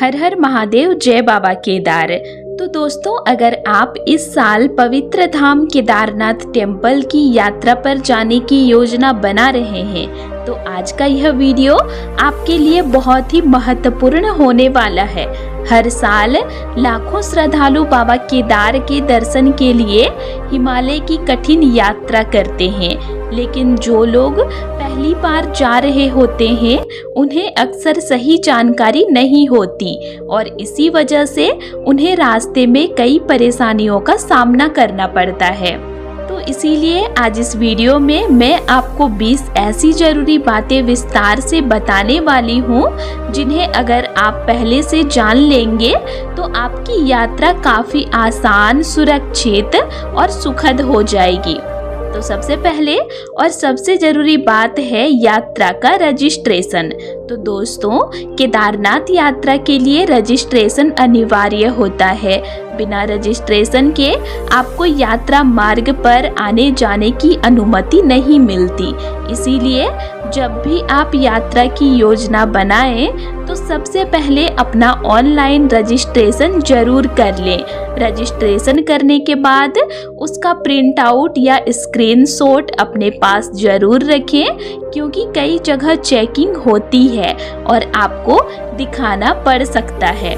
हर हर महादेव, जय बाबा केदार। तो दोस्तों, अगर आप इस साल पवित्र धाम केदारनाथ टेम्पल की यात्रा पर जाने की योजना बना रहे हैं तो आज का यह वीडियो आपके लिए बहुत ही महत्वपूर्ण होने वाला है। हर साल लाखों श्रद्धालु बाबा केदार के दर्शन के लिए हिमालय की कठिन यात्रा करते हैं, लेकिन जो लोग पहली बार जा रहे होते हैं उन्हें अक्सर सही जानकारी नहीं होती और इसी वजह से उन्हें रास्ते में कई परेशानियों का सामना करना पड़ता है। तो इसीलिए आज इस वीडियो में मैं आपको 20 ऐसी जरूरी बातें विस्तार से बताने वाली हूँ जिन्हें अगर आप पहले से जान लेंगे तो आपकी यात्रा काफी आसान, सुरक्षित और सुखद हो जाएगी। तो सबसे पहले और सबसे जरूरी बात है यात्रा का रजिस्ट्रेशन। तो दोस्तों, केदारनाथ यात्रा के लिए रजिस्ट्रेशन अनिवार्य होता है। बिना रजिस्ट्रेशन के आपको यात्रा मार्ग पर आने जाने की अनुमति नहीं मिलती। इसीलिए जब भी आप यात्रा की योजना बनाएं तो सबसे पहले अपना ऑनलाइन रजिस्ट्रेशन जरूर कर लें। रजिस्ट्रेशन करने के बाद उसका प्रिंट आउट या स्क्रीनशॉट अपने पास जरूर रखें, क्योंकि कई जगह चेकिंग होती है और आपको दिखाना पड़ सकता है।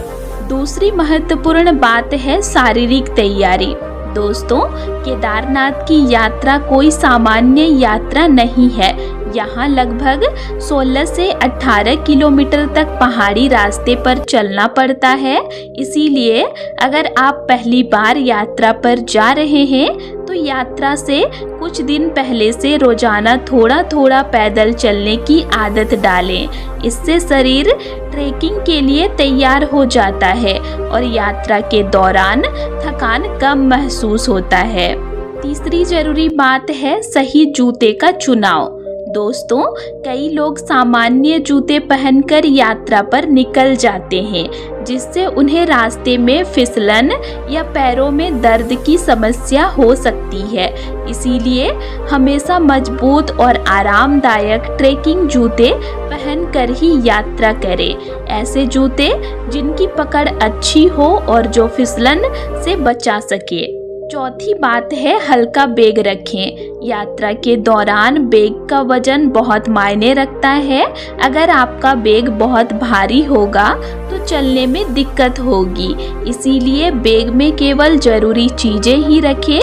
दूसरी महत्वपूर्ण बात है शारीरिक तैयारी। दोस्तों, केदारनाथ की यात्रा कोई सामान्य यात्रा नहीं है। यहाँ लगभग 16 से 18 किलोमीटर तक पहाड़ी रास्ते पर चलना पड़ता है। इसीलिए अगर आप पहली बार यात्रा पर जा रहे हैं तो यात्रा से कुछ दिन पहले से रोजाना थोड़ा थोड़ा पैदल चलने की आदत डालें। इससे शरीर ट्रेकिंग के लिए तैयार हो जाता है और यात्रा के दौरान थकान कम महसूस होता है। तीसरी जरूरी बात है सही जूते का चुनाव। दोस्तों, कई लोग सामान्य जूते पहनकर यात्रा पर निकल जाते हैं, जिससे उन्हें रास्ते में फिसलन या पैरों में दर्द की समस्या हो सकती है। इसीलिए हमेशा मजबूत और आरामदायक ट्रेकिंग जूते पहनकर ही यात्रा करें। ऐसे जूते जिनकी पकड़ अच्छी हो और जो फिसलन से बचा सके। चौथी बात है हल्का बैग रखें। यात्रा के दौरान बैग का वजन बहुत मायने रखता है। अगर आपका बैग बहुत भारी होगा तो चलने में दिक्कत होगी। इसीलिए बैग में केवल जरूरी चीजें ही रखें,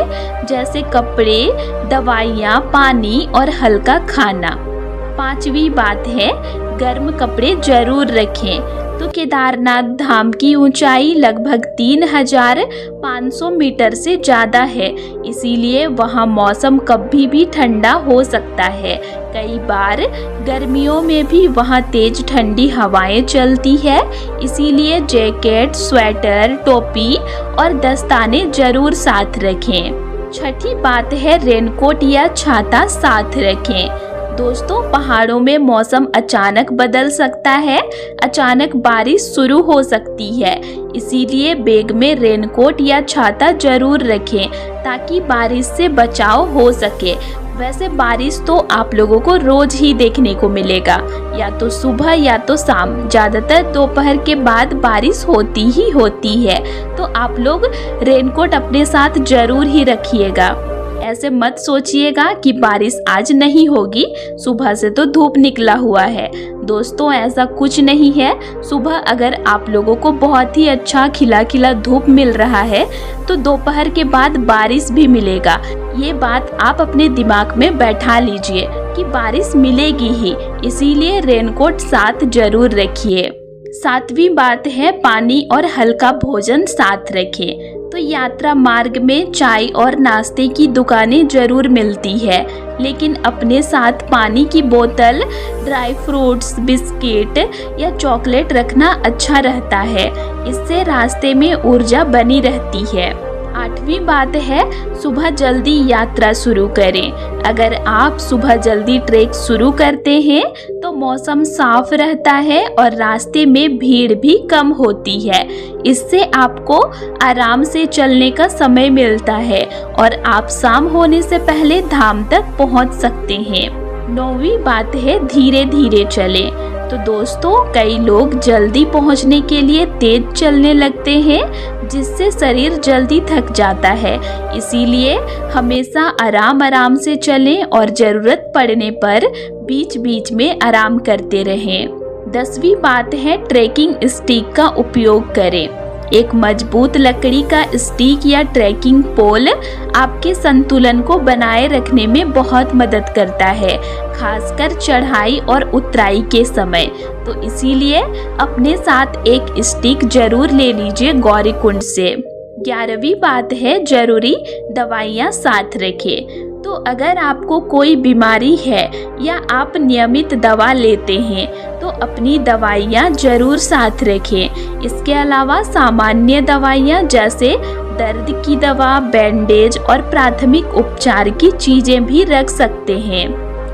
जैसे कपड़े, दवाइयाँ, पानी और हल्का खाना। पांचवी बात है गर्म कपड़े जरूर रखें। तो केदारनाथ धाम की ऊंचाई लगभग 3500 मीटर से ज़्यादा है, इसीलिए वहाँ मौसम कभी भी ठंडा हो सकता है। कई बार गर्मियों में भी वहाँ तेज ठंडी हवाएं चलती है। इसीलिए जैकेट, स्वेटर, टोपी और दस्ताने जरूर साथ रखें। छठी बात है रेनकोट या छाता साथ रखें। दोस्तों, पहाड़ों में मौसम अचानक बदल सकता है। अचानक बारिश शुरू हो सकती है, इसीलिए बैग में रेनकोट या छाता जरूर रखें ताकि बारिश से बचाव हो सके। वैसे बारिश तो आप लोगों को रोज ही देखने को मिलेगा, या तो सुबह या तो शाम। ज़्यादातर दोपहर के बाद बारिश होती ही होती है, तो आप लोग रेनकोट अपने साथ जरूर ही रखिएगा। ऐसे मत सोचिएगा कि बारिश आज नहीं होगी, सुबह से तो धूप निकला हुआ है। दोस्तों, ऐसा कुछ नहीं है। सुबह अगर आप लोगों को बहुत ही अच्छा खिला खिला धूप मिल रहा है तो दोपहर के बाद बारिश भी मिलेगा। ये बात आप अपने दिमाग में बैठा लीजिए कि बारिश मिलेगी ही, इसीलिए रेनकोट साथ जरूर रखिए। सातवीं बात है पानी और हल्का भोजन साथ रखें। तो यात्रा मार्ग में चाय और नाश्ते की दुकानें जरूर मिलती है, लेकिन अपने साथ पानी की बोतल, ड्राई फ्रूट्स, बिस्किट या चॉकलेट रखना अच्छा रहता है। इससे रास्ते में ऊर्जा बनी रहती है। आठवीं बात है सुबह जल्दी यात्रा शुरू करें। अगर आप सुबह जल्दी ट्रैक शुरू करते हैं तो मौसम साफ रहता है और रास्ते में भीड़ भी कम होती है। इससे आपको आराम से चलने का समय मिलता है और आप शाम होने से पहले धाम तक पहुंच सकते हैं। 9वीं बात है धीरे धीरे चलें। तो दोस्तों, कई लोग जल्दी पहुंचने के लिए तेज चलने लगते हैं, जिससे शरीर जल्दी थक जाता है। इसीलिए हमेशा आराम आराम से चलें और ज़रूरत पड़ने पर बीच बीच में आराम करते रहें। 10वीं बात है, ट्रैकिंग स्टिक का उपयोग करें। एक मजबूत लकड़ी का स्टिक या ट्रैकिंग पोल आपके संतुलन को बनाए रखने में बहुत मदद करता है, खासकर चढ़ाई और उतराई के समय। तो इसीलिए अपने साथ एक स्टिक जरूर ले लीजिए गौरीकुंड से। 11वीं बात है, जरूरी दवाइयाँ साथ रखें। तो अगर आपको कोई बीमारी है या आप नियमित दवा लेते हैं तो अपनी दवाइयाँ जरूर साथ रखें। इसके अलावा सामान्य दवाइयाँ जैसे दर्द की दवा, बैंडेज और प्राथमिक उपचार की चीज़ें भी रख सकते हैं।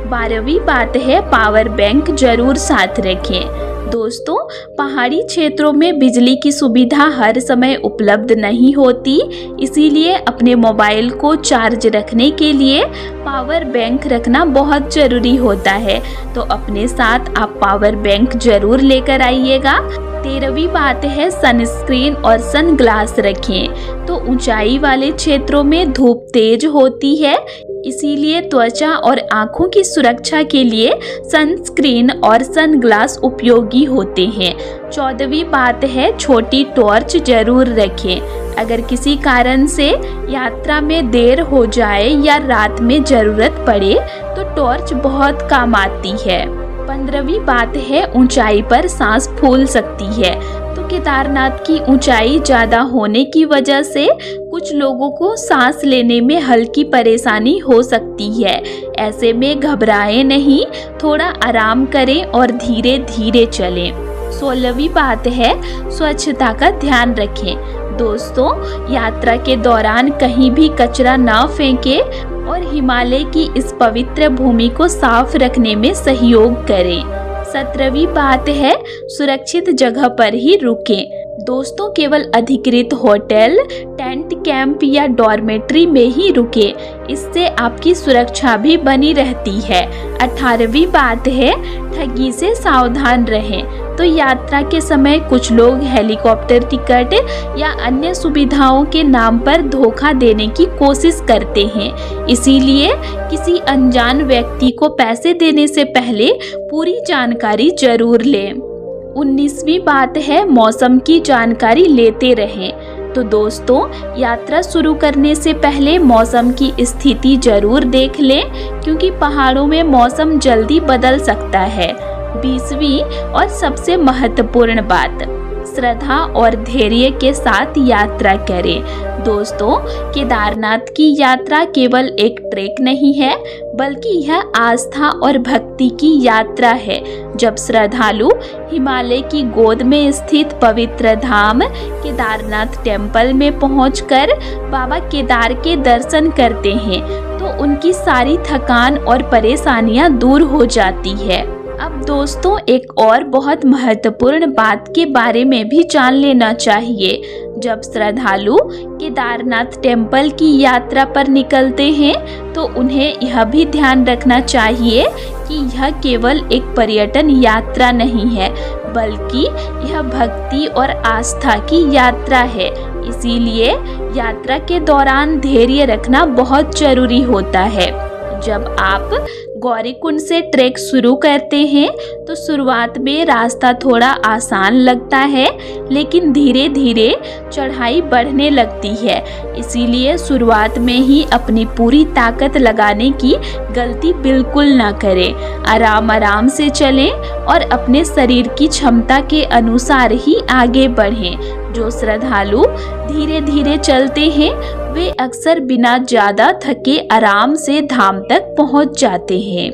12वीं बात है, पावर बैंक जरूर साथ रखें। दोस्तों, पहाड़ी क्षेत्रों में बिजली की सुविधा हर समय उपलब्ध नहीं होती, इसीलिए अपने मोबाइल को चार्ज रखने के लिए पावर बैंक रखना बहुत ज़रूरी होता है। तो अपने साथ आप पावर बैंक जरूर लेकर आइएगा। 13वीं बात है, सनस्क्रीन और सन ग्लास रखें। तो ऊंचाई वाले क्षेत्रों में धूप तेज होती है, इसीलिए त्वचा और आँखों की सुरक्षा के लिए सनस्क्रीन और सन ग्लास उपयोगी होते हैं। 14वीं बात है, छोटी टॉर्च जरूर रखें। अगर किसी कारण से यात्रा में देर हो जाए या रात में ज़रूरत पड़े तो टॉर्च बहुत काम आती है। 15वीं बात है, ऊंचाई पर सांस फूल सकती है। तो केदारनाथ की ऊंचाई ज़्यादा होने की वजह से कुछ लोगों को सांस लेने में हल्की परेशानी हो सकती है। ऐसे में घबराएं नहीं, थोड़ा आराम करें और धीरे धीरे चलें। 16वीं बात है, स्वच्छता का ध्यान रखें। दोस्तों, यात्रा के दौरान कहीं भी कचरा ना फेंकें और हिमालय की इस पवित्र भूमि को साफ रखने में सहयोग करें। 17वीं बात है, सुरक्षित जगह पर ही रुकें। दोस्तों, केवल अधिकृत होटल, टेंट कैंप या डॉर्मेट्री में ही रुकें। इससे आपकी सुरक्षा भी बनी रहती है। 18वीं बात है, ठगी से सावधान रहें। तो यात्रा के समय कुछ लोग हेलीकॉप्टर टिकट या अन्य सुविधाओं के नाम पर धोखा देने की कोशिश करते हैं। इसीलिए किसी अनजान व्यक्ति को पैसे देने से पहले पूरी जानकारी जरूर लें। 19वीं बात है, मौसम की जानकारी लेते रहें। तो दोस्तों, यात्रा शुरू करने से पहले मौसम की स्थिति जरूर देख लें, क्योंकि पहाड़ों में मौसम जल्दी बदल सकता है। 20वीं और सबसे महत्वपूर्ण बात, श्रद्धा और धैर्य के साथ यात्रा करें। दोस्तों, केदारनाथ की यात्रा केवल एक ट्रैक नहीं है, बल्कि यह आस्था और भक्ति की यात्रा है। जब श्रद्धालु हिमालय की गोद में स्थित पवित्र धाम केदारनाथ टेम्पल में पहुंचकर बाबा केदार के दर्शन करते हैं, तो उनकी सारी थकान और परेशानियां दूर हो जाती है। अब दोस्तों, एक और बहुत महत्वपूर्ण बात के बारे में भी जान लेना चाहिए। जब श्रद्धालु केदारनाथ टेम्पल की यात्रा पर निकलते हैं तो उन्हें यह भी ध्यान रखना चाहिए कि यह केवल एक पर्यटन यात्रा नहीं है, बल्कि यह भक्ति और आस्था की यात्रा है। इसीलिए यात्रा के दौरान धैर्य रखना बहुत जरूरी होता है। जब आप गौरीकुंड से ट्रैक शुरू करते हैं तो शुरुआत में रास्ता थोड़ा आसान लगता है, लेकिन धीरे धीरे चढ़ाई बढ़ने लगती है। इसीलिए शुरुआत में ही अपनी पूरी ताकत लगाने की गलती बिल्कुल ना करें। आराम आराम से चलें और अपने शरीर की क्षमता के अनुसार ही आगे बढ़ें। जो श्रद्धालु धीरे धीरे चलते हैं वे अक्सर बिना ज़्यादा थके आराम से धाम तक पहुंच जाते हैं।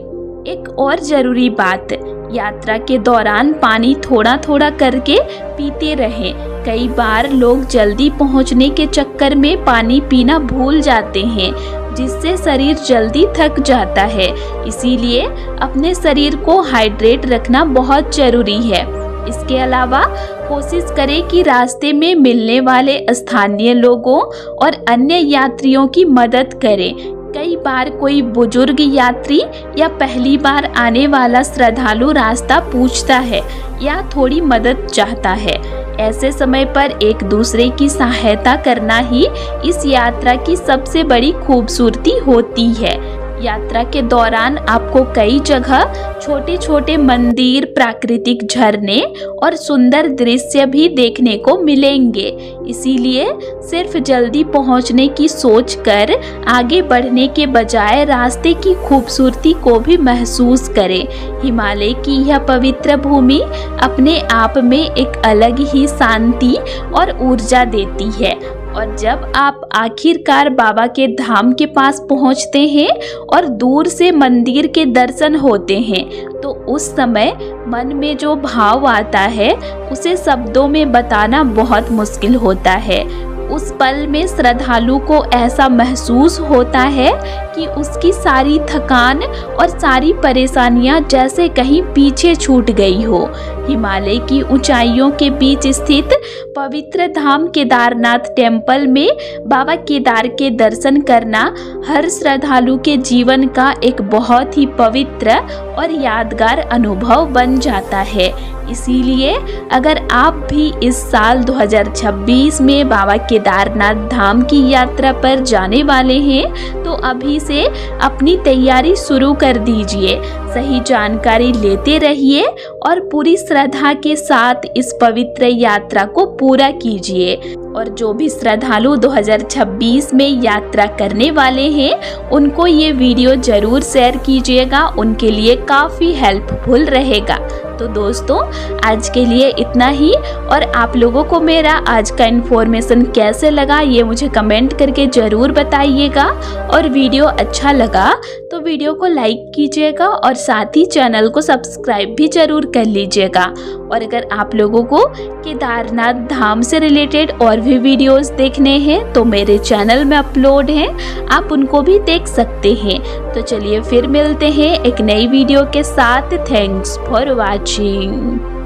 एक और ज़रूरी बात, यात्रा के दौरान पानी थोड़ा थोड़ा करके पीते रहें। कई बार लोग जल्दी पहुंचने के चक्कर में पानी पीना भूल जाते हैं, जिससे शरीर जल्दी थक जाता है। इसीलिए अपने शरीर को हाइड्रेट रखना बहुत ज़रूरी है। इसके अलावा कोशिश करें कि रास्ते में मिलने वाले स्थानीय लोगों और अन्य यात्रियों की मदद करें। कई बार कोई बुजुर्ग यात्री या पहली बार आने वाला श्रद्धालु रास्ता पूछता है या थोड़ी मदद चाहता है। ऐसे समय पर एक दूसरे की सहायता करना ही इस यात्रा की सबसे बड़ी खूबसूरती होती है। यात्रा के दौरान आपको कई जगह छोटे छोटे मंदिर, प्राकृतिक झरने और सुंदर दृश्य भी देखने को मिलेंगे। इसीलिए सिर्फ जल्दी पहुंचने की सोच कर आगे बढ़ने के बजाय रास्ते की खूबसूरती को भी महसूस करें। हिमालय की यह पवित्र भूमि अपने आप में एक अलग ही शांति और ऊर्जा देती है। और जब आप आखिरकार बाबा के धाम के पास पहुंचते हैं और दूर से मंदिर के दर्शन होते हैं तो उस समय मन में जो भाव आता है उसे शब्दों में बताना बहुत मुश्किल होता है। उस पल में श्रद्धालु को ऐसा महसूस होता है कि उसकी सारी थकान और सारी परेशानियां जैसे कहीं पीछे छूट गई हो। हिमालय की ऊंचाइयों के बीच स्थित पवित्र धाम केदारनाथ टेम्पल में बाबा केदार के दर्शन करना हर श्रद्धालु के जीवन का एक बहुत ही पवित्र और यादगार अनुभव बन जाता है। इसीलिए अगर आप भी इस साल 2026 में बाबा केदारनाथ धाम की यात्रा पर जाने वाले हैं तो अभी से अपनी तैयारी शुरू कर दीजिए। सही जानकारी लेते रहिए और पूरी श्रद्धा के साथ इस पवित्र यात्रा को पूरा कीजिए। और जो भी श्रद्धालु 2026 में यात्रा करने वाले हैं उनको ये वीडियो जरूर शेयर कीजिएगा, उनके लिए काफ़ी हेल्पफुल रहेगा। तो दोस्तों आज के लिए इतना ही, और आप लोगों को मेरा आज का इन्फॉर्मेशन कैसे लगा ये मुझे कमेंट करके ज़रूर बताइएगा। और वीडियो अच्छा लगा तो वीडियो को लाइक कीजिएगा और साथ ही चैनल को सब्सक्राइब भी ज़रूर कर लीजिएगा। और अगर आप लोगों को केदारनाथ धाम से रिलेटेड और भी वीडियोस देखने हैं तो मेरे चैनल में अपलोड हैं, आप उनको भी देख सकते हैं। तो चलिए फिर मिलते हैं एक नई वीडियो के साथ। Thanks for watching.